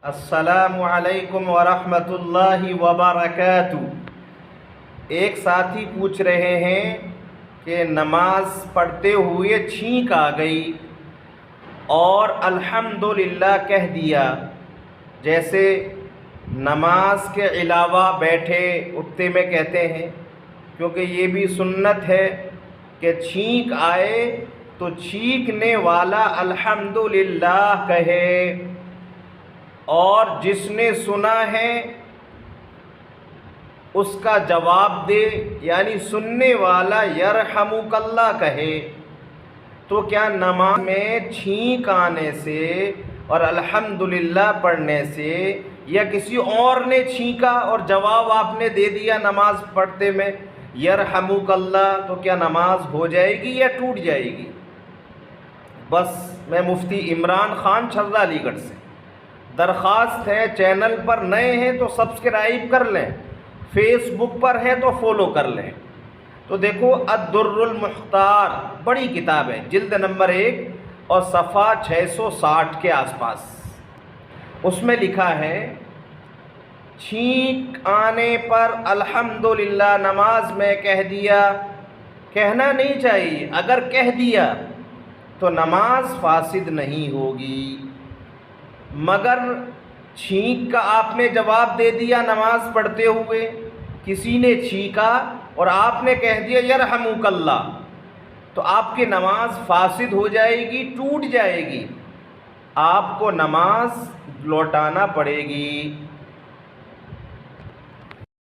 السلام علیکم ورحمۃ اللہ وبرکاتہ۔ ایک ساتھی پوچھ رہے ہیں کہ نماز پڑھتے ہوئے چھینک آ گئی اور الحمدللہ کہہ دیا، جیسے نماز کے علاوہ بیٹھے اٹھتے میں کہتے ہیں، کیونکہ یہ بھی سنت ہے کہ چھینک آئے تو چھینکنے والا الحمدللہ کہے، اور جس نے سنا ہے اس کا جواب دے، یعنی سننے والا یرحمک اللہ کہے۔ تو کیا نماز میں چھینک آنے سے اور الحمدللہ پڑھنے سے، یا کسی اور نے چھینکا اور جواب آپ نے دے دیا نماز پڑھتے میں یرحمک اللہ، تو کیا نماز ہو جائے گی یا ٹوٹ جائے گی؟ بس میں مفتی عمران خان چھرا علی گڑھ سے درخواست ہے، چینل پر نئے ہیں تو سبسکرائب کر لیں، فیس بک پر ہے تو فالو کر لیں۔ تو دیکھو الدر المختار بڑی کتاب ہے، جلد نمبر 1 اور صفحہ 660 کے آس پاس، اس میں لکھا ہے چھینک آنے پر الحمدللہ نماز میں کہہ دیا، کہنا نہیں چاہیے، اگر کہہ دیا تو نماز فاسد نہیں ہوگی، مگر چھینک کا آپ نے جواب دے دیا نماز پڑھتے ہوئے، کسی نے چھینکا اور آپ نے کہہ دیا یرحمک اللہ، تو آپ کی نماز فاسد ہو جائے گی، ٹوٹ جائے گی، آپ کو نماز لوٹانا پڑے گی۔